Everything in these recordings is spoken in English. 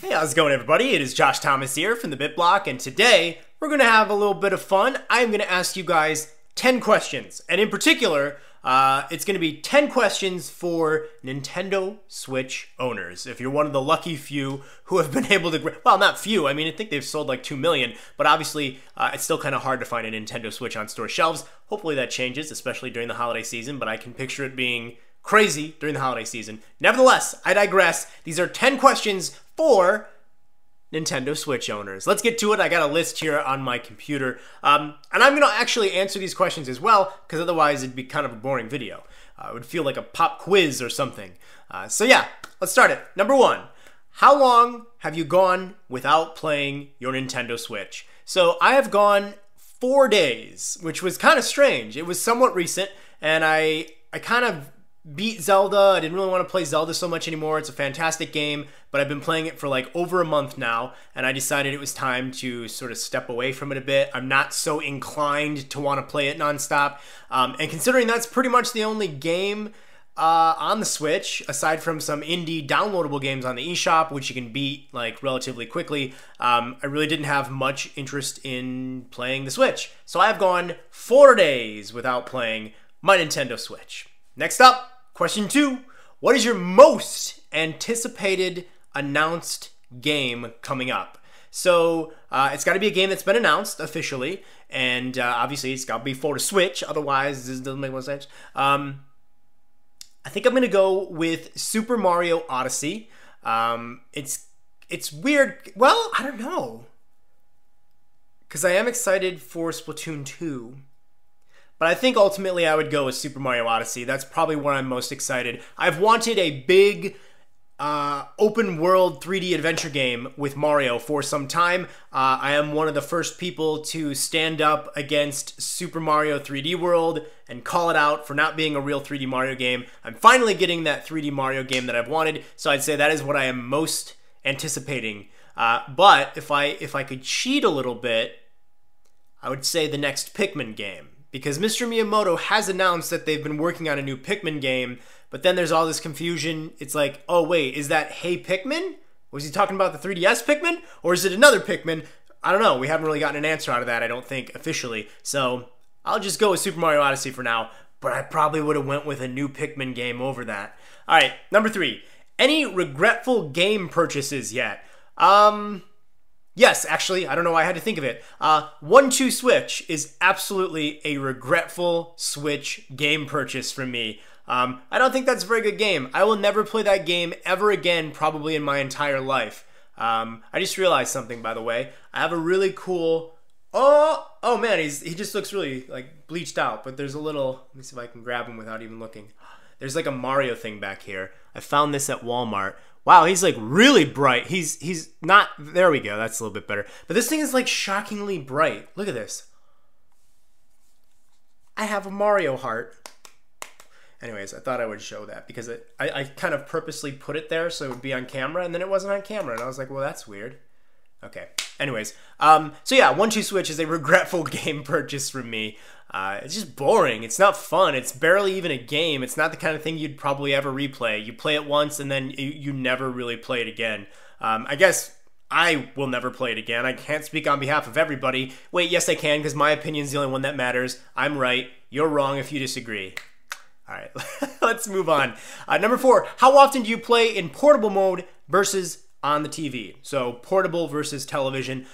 Hey, how's it going, everybody? It is Josh Thomas here from TheBitBlock, and today we're going to have a little bit of fun. I'm going to ask you guys 10 questions, and in particular, it's going to be 10 questions for Nintendo Switch owners. If you're one of the lucky few who have been able to, well, not few, I mean, I think they've sold like 2 million, but obviously it's still kind of hard to find a Nintendo Switch on store shelves. Hopefully that changes, especially during the holiday season, but I can picture it being crazy during the holiday season. Nevertheless, I digress. These are 10 questions for Nintendo Switch owners. Let's get to it. I got a list here on my computer. And I'm going to actually answer these questions as well, because otherwise it'd be kind of a boring video. It would feel like a pop quiz or something. So yeah, let's start it. Number 1, how long have you gone without playing your Nintendo Switch? So I have gone 4 days, which was kind of strange. It was somewhat recent, and I kind of beat Zelda. I didn't really want to play Zelda so much anymore. It's a fantastic game, but I've been playing it for like over a month now, and I decided it was time to sort of step away from it a bit. I'm not so inclined to want to play it nonstop, and considering that's pretty much the only game on the Switch, aside from some indie downloadable games on the eShop, which you can beat like relatively quickly, I really didn't have much interest in playing the Switch. So I've gone 4 days without playing my Nintendo Switch. Next up, question 2, what is your most anticipated announced game coming up? So it's got to be a game that's been announced officially, and obviously it's got to be for the Switch, otherwise this doesn't make much sense. I think I'm going to go with Super Mario Odyssey. It's weird, well, I don't know, because I am excited for Splatoon 2. But I think ultimately I would go with Super Mario Odyssey. That's probably where I'm most excited. I've wanted a big open world 3D adventure game with Mario for some time. I am one of the first people to stand up against Super Mario 3D World and call it out for not being a real 3D Mario game. I'm finally getting that 3D Mario game that I've wanted, so I'd say that is what I am most anticipating. But if I could cheat a little bit, I would say the next Pikmin game. Because Mr. Miyamoto has announced that they've been working on a new Pikmin game, but then there's all this confusion. It's like, oh wait, is that Hey Pikmin? Was he talking about the 3DS Pikmin? Or is it another Pikmin? I don't know. We haven't really gotten an answer out of that, I don't think, officially. So I'll just go with Super Mario Odyssey for now, but I probably would have went with a new Pikmin game over that. Alright, number 3. Any regretful game purchases yet? Yes, actually, I don't know why I had to think of it. 1-2 Switch is absolutely a regretful Switch game purchase from me. I don't think that's a very good game. I will never play that game ever again, probably in my entire life. I just realized something, by the way. I have a really cool... Oh man, he just looks really like bleached out, but there's a little... Let me see if I can grab him without even looking. There's like a Mario thing back here. I found this at Walmart. Wow, he's like really bright. He's not, there we go, that's a little bit better. But this thing is like shockingly bright. Look at this. I have a Mario heart. Anyways, I thought I would show that because I kind of purposely put it there so it would be on camera, and then it wasn't on camera, and I was like, well, that's weird. Okay, anyways, so yeah, 1-2 Switch is a regretful game purchase from me. It's just boring. It's not fun. It's barely even a game. It's not the kind of thing you'd probably ever replay. You play it once and then you never really play it again. I guess I will never play it again. I can't speak on behalf of everybody. Wait, yes I can, because my opinion's the only one that matters. I'm right. You're wrong if you disagree. Alright, let's move on. Number 4, how often do you play in portable mode versus on the TV? So portable versus television.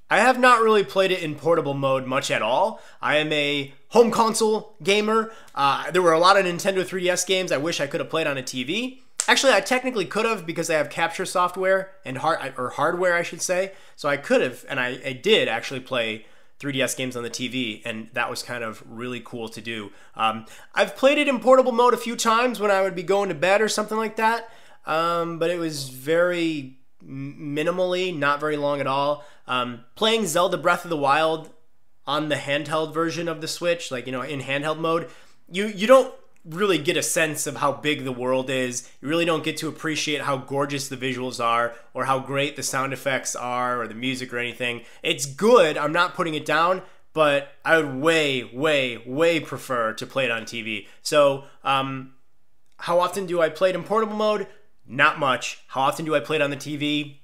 I have not really played it in portable mode much at all. I am a home console gamer. There were a lot of Nintendo 3DS games I wish I could have played on a TV. Actually, I technically could have because I have capture software and hardware, I should say. So I could have, and I did actually play 3DS games on the TV, and that was kind of really cool to do. I've played it in portable mode a few times when I would be going to bed or something like that, but it was very minimally, not very long at all. Playing Zelda Breath of the Wild on the handheld version of the Switch, like, you know, in handheld mode, you don't really get a sense of how big the world is. You really don't get to appreciate how gorgeous the visuals are or how great the sound effects are or the music or anything. It's good. I'm not putting it down, but I would way prefer to play it on TV. So how often do I play it in portable mode? Not much. How often do I play it on the TV?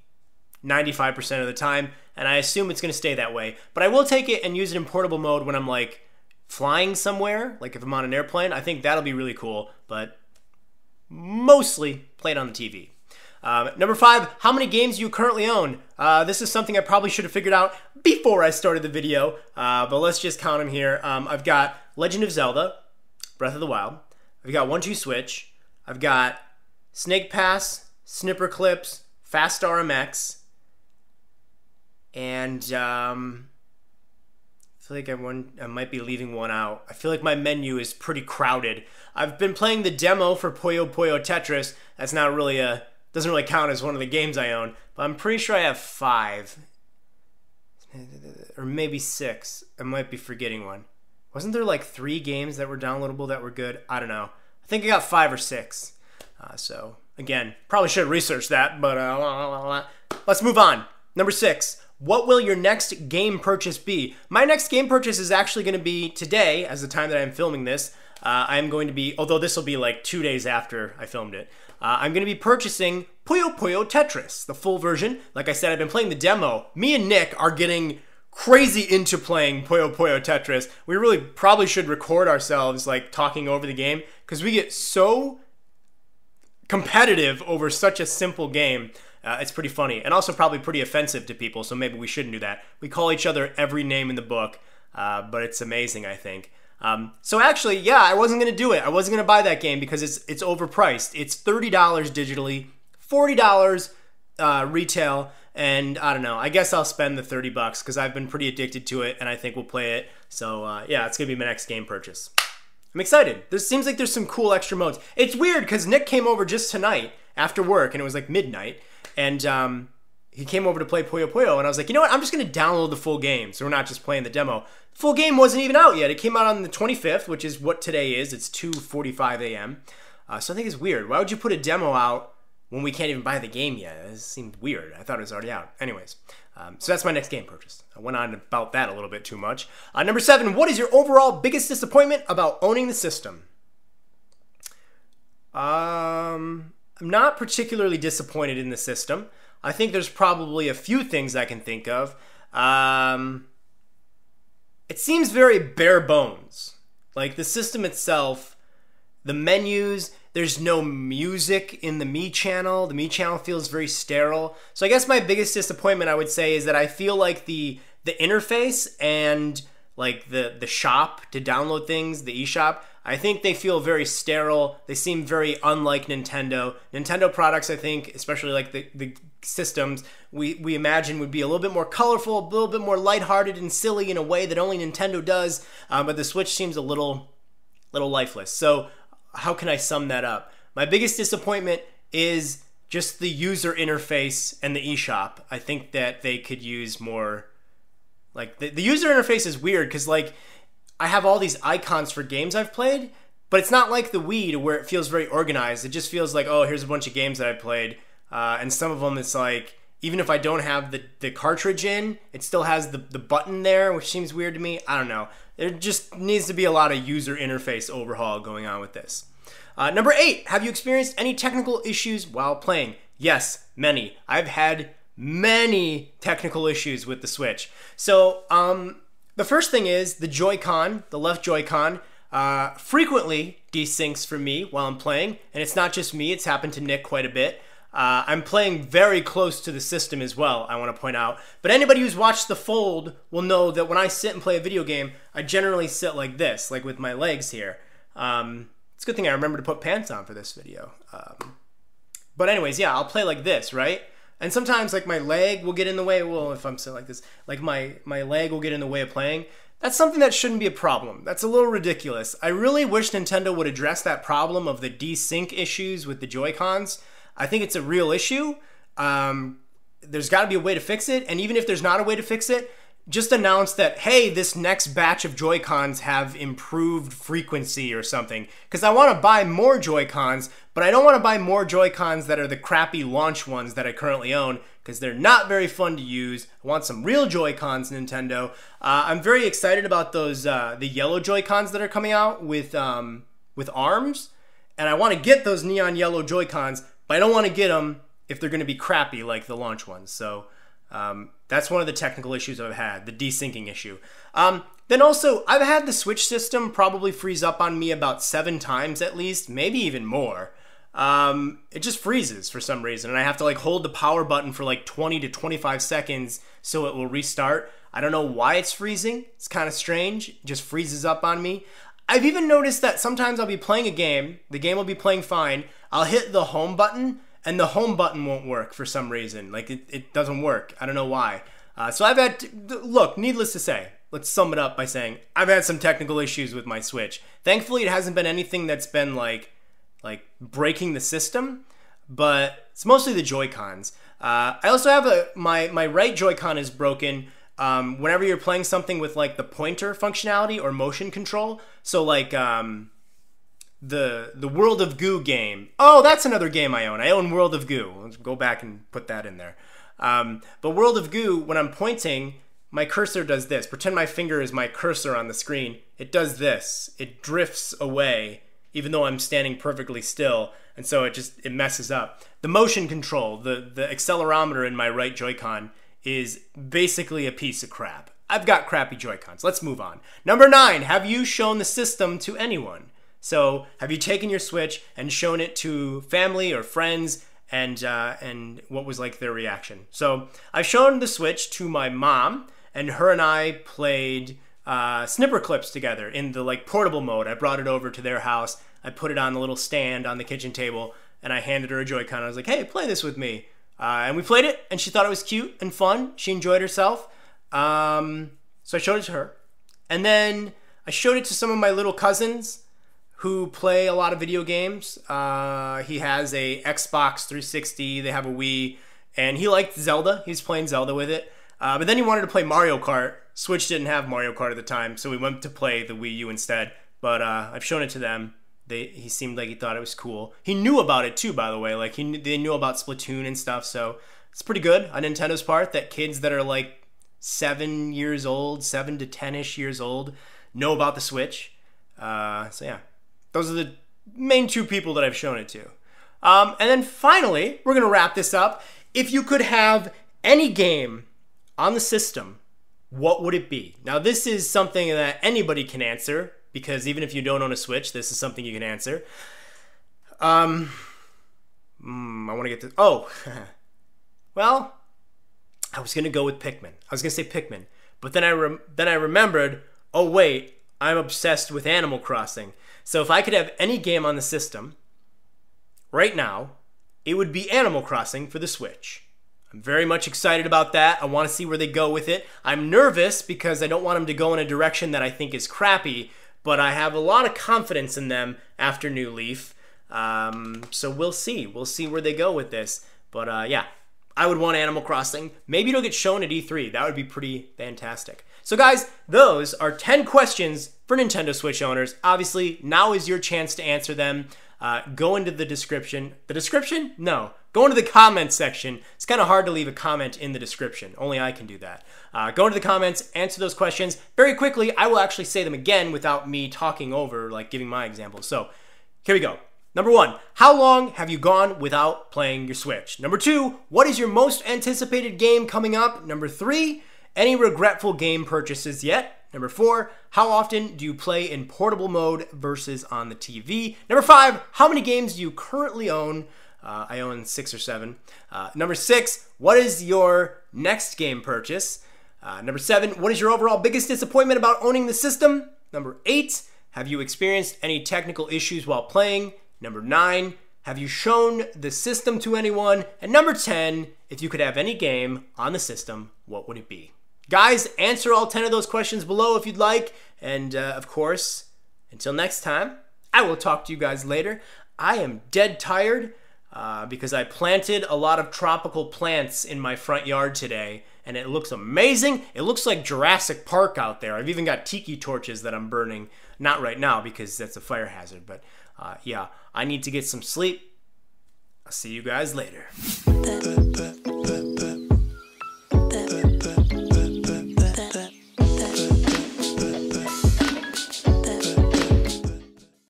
95% of the time, and I assume it's going to stay that way. But I will take it and use it in portable mode when I'm like flying somewhere, like if I'm on an airplane. I think that'll be really cool, but mostly play it on the TV. Number 5, how many games do you currently own? This is something I probably should have figured out before I started the video, but let's just count them here. I've got Legend of Zelda, Breath of the Wild. I've got 1-2-Switch. I've got Snake Pass, Snipper Clips, Fast RMX, and I feel like I might be leaving one out. I feel like my menu is pretty crowded. I've been playing the demo for Puyo Puyo Tetris. That's not really doesn't really count as one of the games I own, but I'm pretty sure I have 5. Or maybe 6. I might be forgetting one. Wasn't there like 3 games that were downloadable that were good? I don't know. I think I got 5 or 6. So, again, probably should have researched that, but let's move on. Number 6. What will your next game purchase be? My next game purchase is actually going to be today, as the time that I'm filming this. I'm going to be, although this will be like 2 days after I filmed it, I'm going to be purchasing Puyo Puyo Tetris, the full version. Like I said, I've been playing the demo. Me and Nick are getting crazy into playing Puyo Puyo Tetris. We really probably should record ourselves like talking over the game because we get so competitive over such a simple game. It's pretty funny and also probably pretty offensive to people, so maybe we shouldn't do that. We call each other every name in the book, but it's amazing, I think. So actually, yeah, I wasn't going to do it. I wasn't going to buy that game because it's overpriced. It's $30 digitally, $40 retail, and I don't know. I guess I'll spend the $30 because I've been pretty addicted to it, and I think we'll play it. So yeah, it's going to be my next game purchase. I'm excited. There seems like there's some cool extra modes. It's weird because Nick came over just tonight after work, and it was like midnight, and he came over to play Puyo Puyo, and I was like, you know what? I'm just going to download the full game, so we're not just playing the demo. The full game wasn't even out yet. It came out on the 25th, which is what today is. It's 2:45 a.m. So I think it's weird. Why would you put a demo out when we can't even buy the game yet? It seemed weird. I thought it was already out. Anyways, so that's my next game purchase. I went on about that a little bit too much. Number 7, what is your overall biggest disappointment about owning the system? I'm not particularly disappointed in the system. I think there's probably a few things I can think of. It seems very bare bones. Like the system itself, the menus, there's no music in the Me channel. The Me channel feels very sterile. So I guess my biggest disappointment, I would say, is that I feel like the interface and like the shop to download things, the eShop, I think they feel very sterile. They seem very unlike Nintendo. Nintendo products, I think, especially like the systems, we imagine would be a little bit more colorful, a little bit more lighthearted and silly in a way that only Nintendo does. But the Switch seems a little lifeless. So how can I sum that up? My biggest disappointment is just the user interface and the eShop. I think that they could use more. Like the user interface is weird because like I have all these icons for games I've played, but it's not like the Wii to where it feels very organized. It just feels like, oh, here's a bunch of games that I played. And some of them, it's like, even if I don't have the cartridge in, it still has the button there, which seems weird to me. I don't know. There just needs to be a lot of user interface overhaul going on with this. Number 8, have you experienced any technical issues while playing? Yes, many. I've had many technical issues with the Switch. So, the first thing is the Joy-Con, the left Joy-Con, frequently desyncs for me while I'm playing. And it's not just me, it's happened to Nick quite a bit. I'm playing very close to the system as well, I want to point out. But anybody who's watched The Fold will know that when I sit and play a video game, I generally sit like this, like with my legs here. It's a good thing I remember to put pants on for this video. But anyways, yeah, I'll play like this, right? And sometimes like my leg will get in the way. Well, if I'm sitting like this, like my leg will get in the way of playing. That's something that shouldn't be a problem. That's a little ridiculous. I really wish Nintendo would address that problem of the desync issues with the Joy-Cons. I think it's a real issue. There's got to be a way to fix it. And even if there's not a way to fix it, just announce that, hey, this next batch of Joy-Cons have improved frequency or something. Because I want to buy more Joy-Cons, but I don't want to buy more Joy-Cons that are the crappy launch ones that I currently own, because they're not very fun to use. I want some real Joy-Cons, Nintendo. I'm very excited about those the yellow Joy-Cons that are coming out with arms. And I want to get those neon yellow Joy-Cons, but I don't want to get them if they're going to be crappy like the launch ones. So That's one of the technical issues I've had, the desyncing issue. Then also, I've had the Switch system probably freeze up on me about 7 times at least, maybe even more. It just freezes for some reason, and I have to like hold the power button for like 20 to 25 seconds so it will restart. I don't know why it's freezing. It's kind of strange. It just freezes up on me. I've even noticed that sometimes I'll be playing a game, the game will be playing fine, I'll hit the home button, and the home button won't work for some reason. Like, it doesn't work. I don't know why. So I've had, look, needless to say, let's sum it up by saying I've had some technical issues with my Switch. Thankfully, it hasn't been anything that's been like breaking the system, but it's mostly the Joy-Cons. I also have my right Joy-Con is broken whenever you're playing something with like the pointer functionality or motion control. So like the World of Goo game. Oh, that's another game I own. I own World of Goo. Let's go back and put that in there. But World of Goo, when I'm pointing, my cursor does this. Pretend my finger is my cursor on the screen. It does this. It drifts away, even though I'm standing perfectly still, and so it messes up. The motion control, the accelerometer in my right Joy-Con is basically a piece of crap. I've got crappy Joy-Cons. Let's move on. Number 9, have you shown the system to anyone? So, have you taken your Switch and shown it to family or friends, and what was like their reaction? So, I've shown the Switch to my mom, and her and I played snipper clips together in the like portable mode. I brought it over to their house. I put it on the little stand on the kitchen table, and I handed her a Joy-Con. I was like, hey, play this with me. And we played it, and she thought it was cute and fun. She enjoyed herself. So I showed it to her. And then I showed it to some of my little cousins who play a lot of video games. He has a Xbox 360. They have a Wii. And he liked Zelda. He was playing Zelda with it. But then he wanted to play Mario Kart. Switch didn't have Mario Kart at the time, so we went to play the Wii U instead. But I've shown it to them. He seemed like he thought it was cool. He knew about it too, by the way. Like they knew about Splatoon and stuff, so it's pretty good on Nintendo's part that kids that are like 7 years old, 7 to 10-ish years old, know about the Switch. So yeah, those are the main 2 people that I've shown it to. And then finally, we're gonna wrap this up. If you could have any game on the system, what would it be? Now, this is something that anybody can answer, because even if you don't own a Switch, this is something you can answer. I want to get to... Oh, well, I was going to go with Pikmin. I was going to say Pikmin. But then I remembered, oh, wait, I'm obsessed with Animal Crossing. So if I could have any game on the system right now, it would be Animal Crossing for the Switch. I'm very much excited about that. I want to see where they go with it. I'm nervous because I don't want them to go in a direction that I think is crappy, but I have a lot of confidence in them after New Leaf. So we'll see. We'll see where they go with this. But yeah, I would want Animal Crossing. Maybe it'll get shown at E3. That would be pretty fantastic. So guys, those are 10 questions for Nintendo Switch owners. Obviously, now is your chance to answer them. Go into the description. The description? No. Go into the comments section. It's kind of hard to leave a comment in the description. Only I can do that. Go into the comments, answer those questions. Very quickly, I will actually say them again without me talking over, like giving my examples. So, here we go. Number 1, how long have you gone without playing your Switch? Number 2, what is your most anticipated game coming up? Number 3, any regretful game purchases yet? Number 4, how often do you play in portable mode versus on the TV? Number 5, how many games do you currently own? I own 6 or 7. Number 6, what is your next game purchase? Number 7, what is your overall biggest disappointment about owning the system? Number 8, have you experienced any technical issues while playing? Number 9, have you shown the system to anyone? And number 10, if you could have any game on the system, what would it be? Guys, answer all 10 of those questions below if you'd like. And of course, until next time, I will talk to you guys later. I am dead tired because I planted a lot of tropical plants in my front yard today, and it looks amazing. It looks like Jurassic Park out there. I've even got tiki torches that I'm burning. Not right now because that's a fire hazard, but yeah, I need to get some sleep. I'll see you guys later.